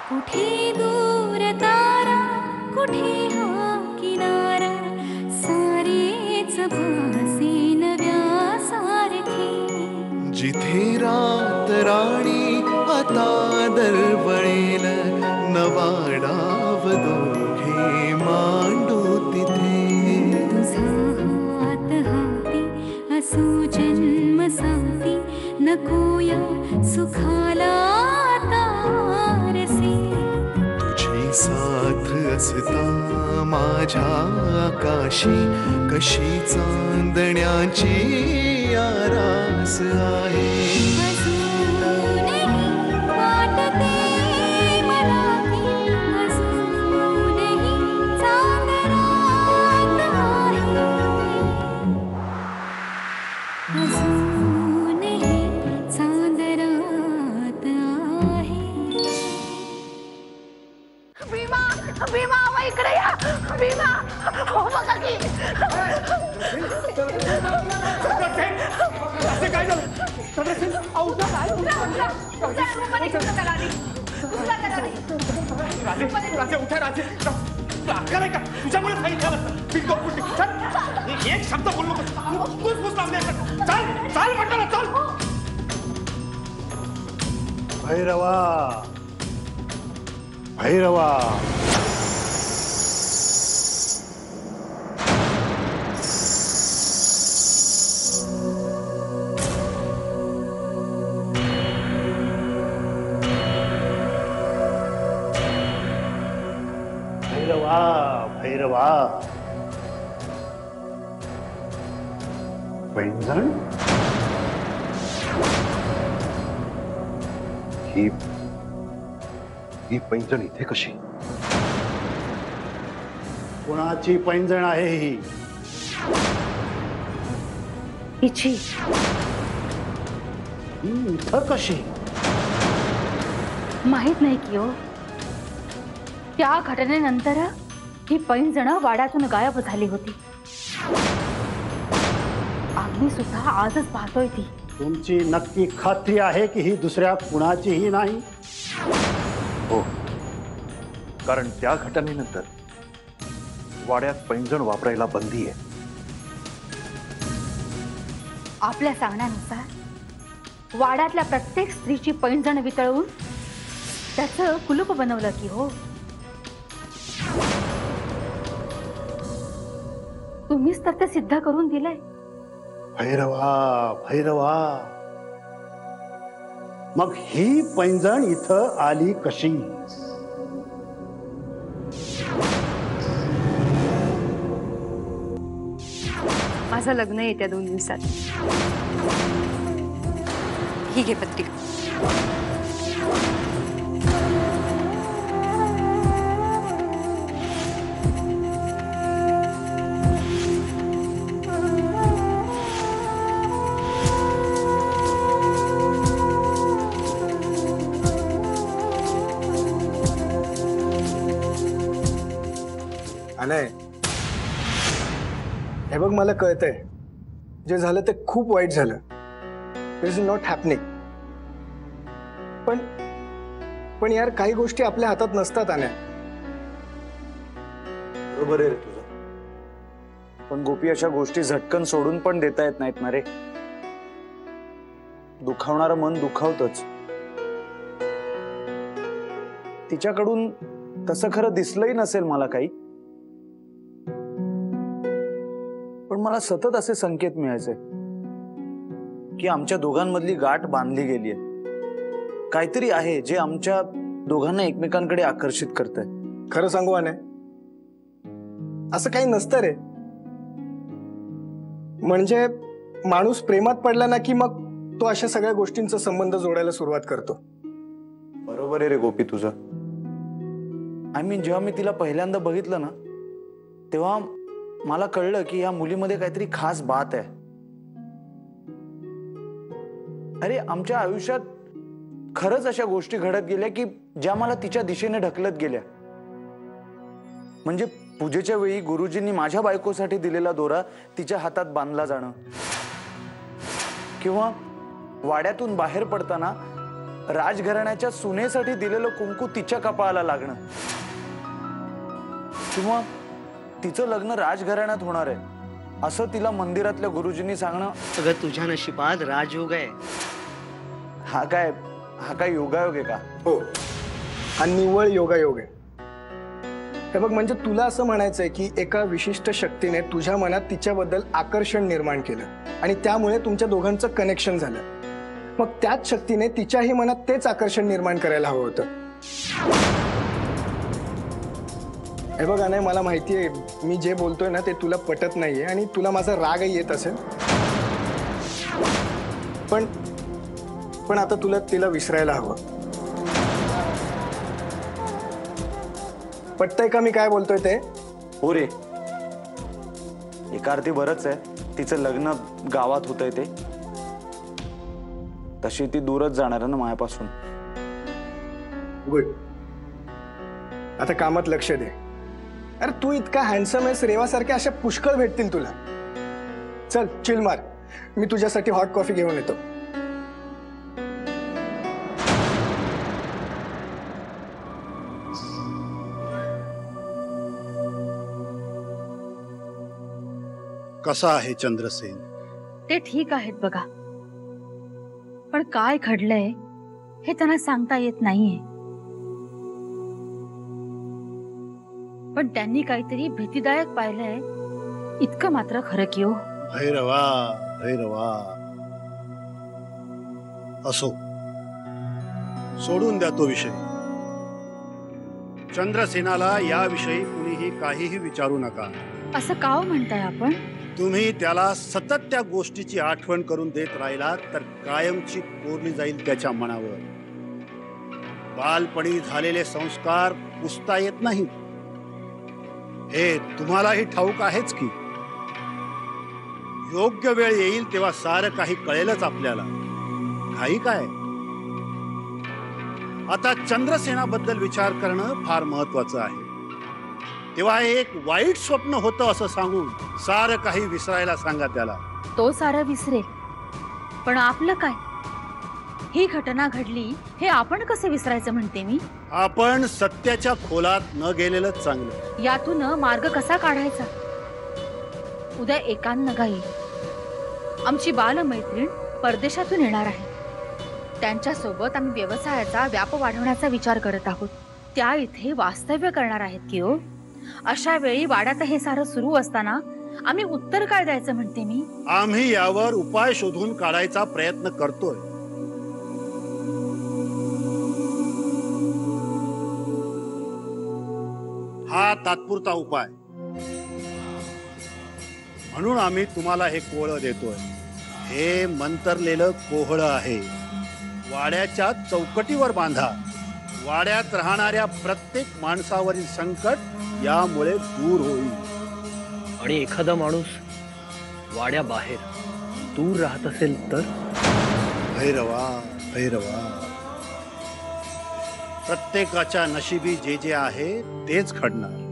कुठे दूर तारा, कुठे हा किनारा, सारेच भासे नव्या सारखे. जिथे रात राणी आता दरवळेल, नवा डाव दोघे मांडू तिथे. तुझा हात हाती असू जन्म साथी, नकोया सुखाला तारसे. तुझी साथ असता माझ्या आकाशी, कशी चांदण्याची आरास आहे. अजूनही वाटते मला की, अजूनही चांदण्यात आहे. अजूनही चांदण्यात आहे. भीमा, भीमा आवा इकडे या. भीमा, हो बघा की. काय झालं? राजे उठा राजे. काय का तुझ्यामुळे एक शब्द बोलू नको. चाल चाल म्हटलं ना, चाल. भैरवा, भैरवा. भैरवा, भैरवा. पैंजण ही पैंजण इथे कशी? कोणाची पैंजण आहे ही? हिची. इथं कशी? माहित नाही की हो. त्या घटनेनंतर ही पैंजण वाड्यातून गायब झाली होती. आम्ही सुद्धा आजच पाहतोय ती. तुमची नक्की खात्री आहे की ही दुसऱ्या कुणाचीही नाही? हो, कारण त्या घटनेनंतर वाड्यात पैंजण वापरायला बंदी आहे. आपल्या सांगण्यानुसार वाड्यातल्या प्रत्येक स्त्रीची पैंजण वितळवून त्याचं कुलूप बनवलं की हो. तुम्हीच तर ते सिद्ध करून दिलंय. भैरवा, भैरवा. मग ही पैंजण इथं आली कशी? माझं लग्न येत्या 2 दिवसात. ही घे पत्रिका. अनय, हे बघ, मला कळतंय जे झालं ते खूप वाईट झालं. It is not happening. पण यार, काही गोष्टी आपल्या हातात नसतात. अनय, बरोबर आहे रे तुझं. पण गोपी, अशा गोष्टी झटकन सोडून पण देता येत नाहीत ना रे. दुखावणारं मन दुखावतच. तिच्याकडून तसं खरं दिसलंही नसेल मला काही, पण मला सतत असे संकेत मिळायचे की आमच्या दोघांमधली गाठ बांधली गेलीये. काहीतरी आहे जे आमच्या दोघांना एकमेकांकडे आकर्षित करतंय. खरं सांगू अनय, असं काही नसतं रे. म्हणजे माणूस प्रेमात पडला ना की मग तो अशा सगळ्या गोष्टींचा संबंध जोडायला सुरुवात करतो. बरोबर आहे रे गोपी तुझं. आय मीन, जेव्हा मी तिला पहिल्यांदा बघितलं ना, तेव्हा मला कळलं की या मुलीमध्ये काहीतरी खास बात आहे. अरे, आमच्या आयुष्यात खरंच अशा गोष्टी घडत गेल्या की ज्या मला तिच्या दिशेने ढकलत गेल्या. म्हणजे पूजेच्या वेळी गुरुजींनी माझ्या बायकोसाठी दिलेला दोरा तिच्या हातात बांधला जाणं, किंवा वाड्यातून बाहेर पडताना राजघराण्याच्या सुनेसाठी दिलेलं कुंकू तिच्या कपाळाला लागणं किंवा तिचं लग्न राजघराण्यात होणार आहे असं तिला मंदिरातल्या गुरुजींनी सांगणं. अगं तुझ्या नशिबात राजयोग आहे. हा काय योगायोग आहे का? हो, हा निव्वळ योगायोग आहे. हे बघ, म्हणजे तुला असं म्हणायचंय की एका विशिष्ट शक्तीने तुझ्या मनात तिच्याबद्दल आकर्षण निर्माण केलं आणि त्यामुळे तुमच्या दोघांचं कनेक्शन झालं. मग त्याच शक्तीने तिच्याही मनात तेच आकर्षण निर्माण करायला हवं होतं. हे बघ अनय, मला माहितीये मी जे बोलतोय ना ते तुला पटत नाहीये आणि तुला माझा रागही येत असेल, पण आता तुला तिला विसरायला हवं. पटतंय का मी काय बोलतोय ते? हो रे, एका अर्थी बरंच आहे. तिचं लग्न गावात होतंय ते, तशी ती दूरच जाणार आहे ना मायापासून. गुड. आता कामात लक्ष दे. अरे तू इतका हँडसम आहेस, रेवासारख्या अशा पुष्कळ भेटतील तुला. चल चिल मार, मी तुझ्यासाठी हॉट कॉफी घेऊन येतो. कसा आहे चंद्रसेन? ते ठीक आहेत बघा, पण काय घडलंय हे त्यांना सांगता येत नाहीये. पण त्यांनी काहीतरी भीतीदायक पाहिलंय इतकं मात्र खरं की हो. भैरवा भैरवा, असो, सोडून द्या तो विषय. चंद्रसेनाला याविषयी कुणीही काहीही विचारू नका. असं का म्हणताय आपण? तुम्ही त्याला सतत त्या गोष्टीची आठवण करून देत राहिलात तर कायमची कोरली जाईल त्याच्या मनावर. बालपणी झालेले संस्कार पुसता येत नाहीत, हे तुम्हालाही ठाऊक आहेच की. योग्य वेळ येईल तेव्हा सारं काही कळेलच आपल्याला. काही काय, आता चंद्रसेनाबद्दल विचार करणं फार महत्वाचं आहे. तेव्हा एक वाईट स्वप्न होतं असं सांगून सारं काही विसरायला सांगा त्याला. तो सारं विसरेल, पण आपलं काय? ही घटना घडली हे आपण कसं विसरायचं म्हणते मी. आपण सत्याच्या खोलात न गेलेलं चांगलं. यातून मार्ग कसा काढायचा? उद्या एकांनगा येईल. आमची बालमैत्रीण परदेशातून येणार आहे. त्यांच्यासोबत आम्ही व्यवसायाचा व्याप वाढवण्याचा विचार करत आहोत. त्या इथे वास्तव्य करणार आहेत की हो. अशा वेळी वाड्यात हे सारं सुरू असताना आम्ही उत्तर काय द्यायचं म्हणते मी. आम्ही यावर उपाय शोधून काढायचा प्रयत्न करतोय. हा तात्पुरता उपाय म्हणून आम्ही तुम्हाला हे कोहळं देतोय. हे मंतरलेलं कोहळं आहे. वाड्याच्या चौकटीवर बांधा. वाड्यात राहणाऱ्या प्रत्येक माणसावरील संकट यामुळे दूर होईल. आणि एखादा माणूस वाड्याबाहेर दूर राहत असेल तर? भैरवा भैरवा, प्रत्येकाच्या नशिबी जे जे आहे तेच घडणार.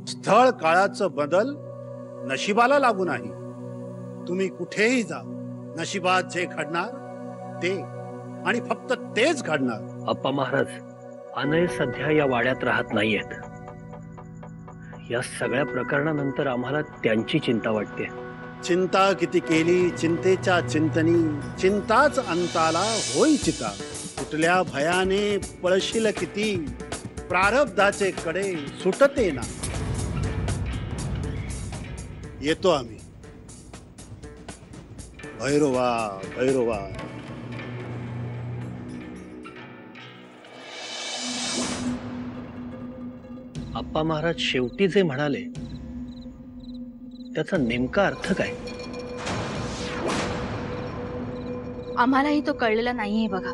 स्थळ काळाचं बदल नशिबाला लागू नाही. तुम्ही कुठेही जा, नशिबात जे घडणार ते आणि फक्त तेच घडणार. अप्पा महाराज, अनय सध्या या वाड्यात राहत नाहीयेत. या सगळ्या प्रकरणानंतर आम्हाला त्यांची चिंता वाटते. चिंता किती केली चिंतेच्या चिंतनी, चिंताच अंताला होई चिता. कुठल्या भयाने पळशील किती, प्रारब्धाचे कडे सुटते ना. येतो आम्ही. भैरवा भैरवा. अप्पा महाराज शेवटी जे म्हणाले त्याचा नेमका अर्थ काय? आम्हालाही तो कळलेला नाहीये बघा.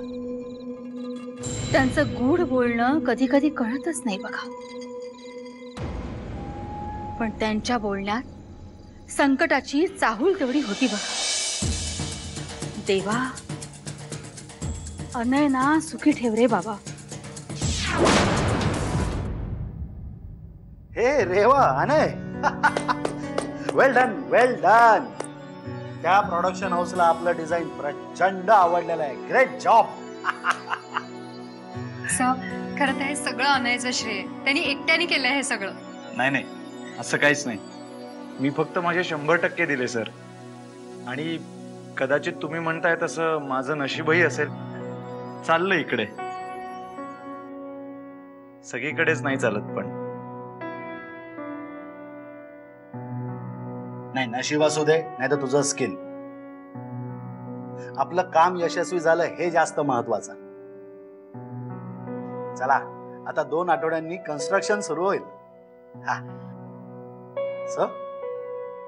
त्यांचं गूढ बोलणं कधी कधी कळतच नाही बघा. पण त्यांच्या बोलण्यात संकटाची चाहूल तेवढी होती बघा. देवा, अनय ना सुखी ठेव रे बाबा. हे रेवा अनय, वेल डन वेल डन. त्या प्रोडक्शन हाऊसला आपलं डिझाईन प्रचंड आवडलेलं आहे. Great job. सर खरं तर हे सगळं अनयचं श्रेय. त्यांनी एकट्याने केलंय हे सगळं. नाही, असं काहीच नाही. मी फक्त माझे 100% दिले सर. आणि कदाचित तुम्ही म्हणताय तसं माझं नशीबही असेल. चाललं इकडे. सगळीकडेच नाही चालत पण. नाही, नशीब असू दे नाही तर तुझं स्किल. आपलं काम यशस्वी झालं हे जास्त महत्वाचं. चला आता 2 आठवड्यांनी कन्स्ट्रक्शन सुरू होईल.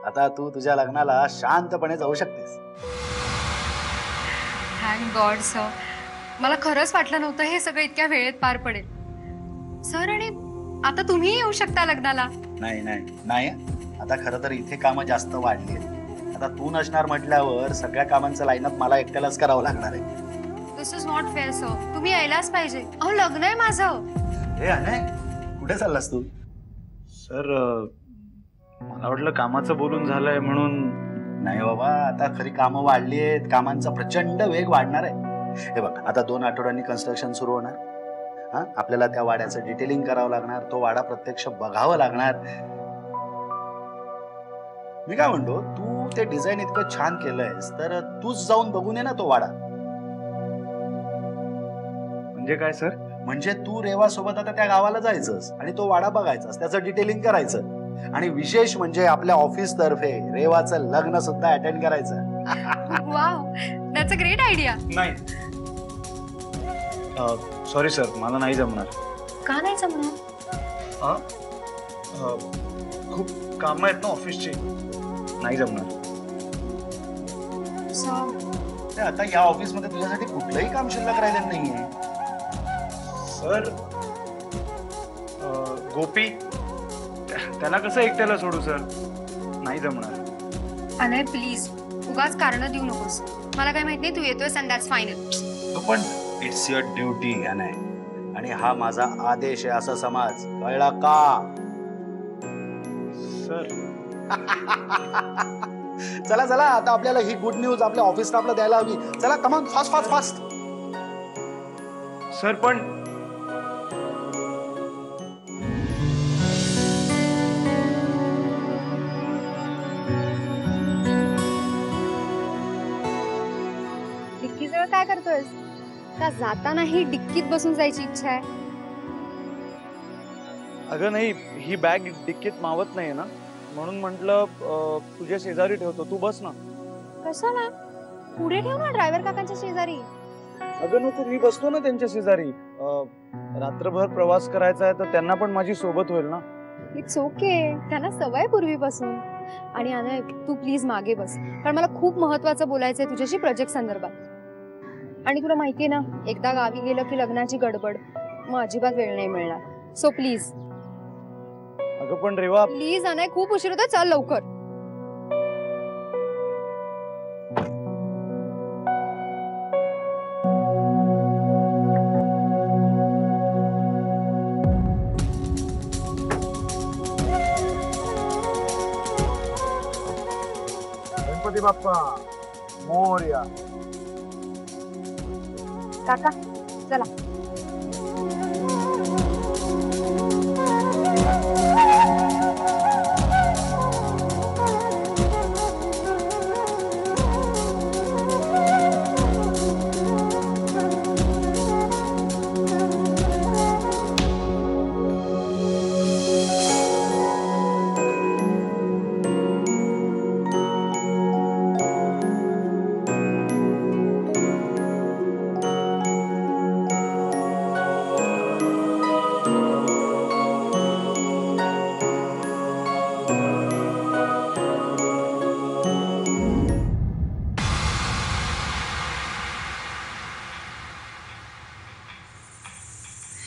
आता तू तुझ्या लग्नाला शांतपणे जाऊ शकतेस. Thank God sir. मला खरंच वाटलं नव्हतं हे सगळं इतक्या वेळेत पार पडेल. सर आणि आता तुम्ही येऊ शकता लग्नाला. नाही आता खरं तर इथे कामं जास्त वाढली आहेत. आता तू नसणार म्हटल्यावर सगळ्या कामांचं लाईनअप मला एकट्यालाच करावं लागणार आहे. दिस इज नॉट फेअर सर. तुम्ही यायलाच पाहिजे. अहो लग्न आहे माझं. हे अनय, कुठे चाललास तू? सर मला वाटलं कामाचं बोलून झालंय म्हणून. नाही बाबा, आता खरी कामं वाढली आहेत. कामांचा प्रचंड वेग वाढणार आहे. हे बघ, आता 2 आठवड्यांनी कन्स्ट्रक्शन सुरू होणार. आपल्याला त्या वाड्याचं डिटेलिंग करावं लागणार. तो वाडा प्रत्यक्ष बघावं लागणार. मी काय म्हणतो, तू ते डिझाईन इतकं छान केलंयस तर तूच जाऊन बघून ये ना तो वाडा. म्हणजे काय सर? म्हणजे तू रेवा सोबत आता त्या गावाला जायचंस आणि तो वाडा बघायचास, त्याचं डिटेलिंग करायचं. आणि विशेष म्हणजे आपल्या ऑफिस तर्फे रेवाचं लग्न सुद्धा अटेंड करायचं. Wow, that's a great idea. नाही सॉरी सर, मला नाही जमणार. का नाही जमणार? खूप कामं आहेत ना ऑफिसची. नाही जमणार. आता या ऑफिस मध्ये तुझ्यासाठी कुठलंही काम शिल्लक राहिलेलं नाहीये. सर गोपी, त्याला कसं एकट्याला सोडू सर? नाही जमणार. अनय प्लीज, उगाच कारण देऊ नकोस. मला काय माहित नाही, तू येतोयस अँड दॅट्स फायनल. पण इट्स युअर ड्युटी अनय, आणि हा माझा आदेश आहे असं समज. कळला का? सर चला चला, आता आपल्याला ही गुड न्यूज आपल्या ऑफिस स्टाफला द्यायला हवी. चला कमान, फास्ट फास्ट फास्ट. सर पण डिक्की जवळ काय करतोयस? का जातानाही डिक्कीत बसून जायची इच्छा आहे? अगं नाही, ही बॅग डिक्कीत मावत नाहीये ना, म्हणून म्हटलं तुझ्या शेजारी ठेवतो, तू बस ना. कशाला? पुढे ठेव ना, ड्रायव्हर काकांच्या शेजारी. अगं नको, मी बसतो ना त्यांच्या शेजारी. रात्रभर प्रवास करायचा आहे तर त्यांना पण माझी सोबत होईल ना. इट्स ओके, त्यांना सवय पूर्वीपासून. आणि अनय तू प्लीज मागे बस, कारण मला खूप महत्वाचं बोलायचंय तुझ्याशी प्रोजेक्ट संदर्भात. आणि तुला माहितीये ना, एकदा गावी गेलं की लग्नाची गडबड, मग अजिबात वेळ नाही मिळणार. So please. अगं पण रेवा प्लीज अनय, खूप उशीर होतोय, चल लवकर. गणपती बाप्पा मोरया. काका चला.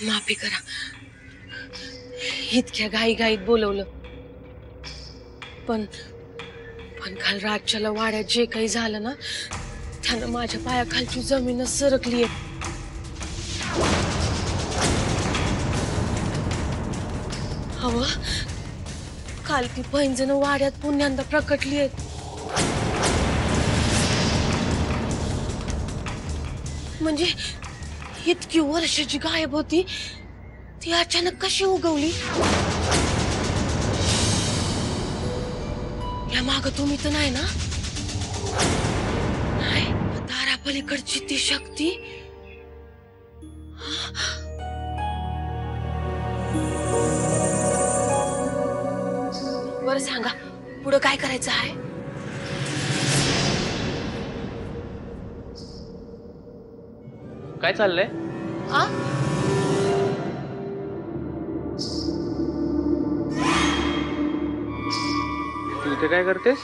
माफी करा, इतक्या घाईघाईत बोलवलं. पण काल रातच्याला वाड्यात जे काही झालं ना, त्यानं माझ्या पायाखालची जमीनच सरकली आहे. हवं काल ती पैंजण वाड्यात पुन्यांदा प्रकटली आहेत. म्हणजे इतकी वर्षाची गायब होती ती अचानक कशी उगवली? या माग तुम्ही तर नाही ना? नाही, दारापलीकडची ती शक्ती. बरं सांगा, पुढं काय करायचं आहे? काय चाललंय? आ? तू इथे काय करतेस?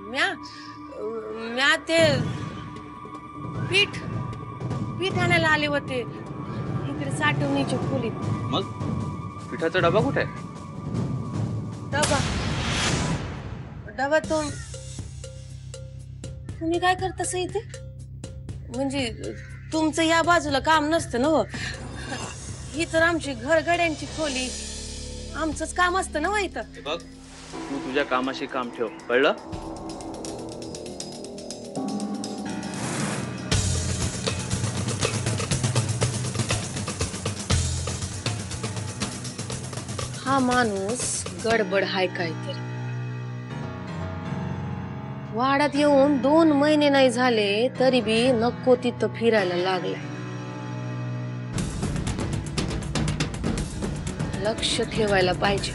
म्या ते पीठ आणायला आले होते इकडे साठवणीच्या खोलीत. मग पिठाचा डबा कुठे आहे? डबा तुम्ही काय करतास इथे? म्हणजे तुमचं या बाजूला काम नसतं ना? ही तर आमची घरगड्यांची खोली, आमचंच काम असतं ना इथं. बघ, तू तुझ्या कामाशी काम ठेव, कळलं? हा माणूस गडबड हाय काहीतरी. वाड्यात येऊन 2 महिने नाही झाले तरी बी नको तिथं फिरायला लागलाय. लक्ष ठेवायला पाहिजे.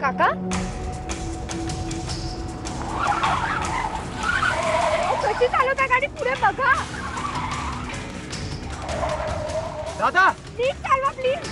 काका, कशी चालवता गाडी? पुढे बघा. दादा, नीट चालवा प्लीज.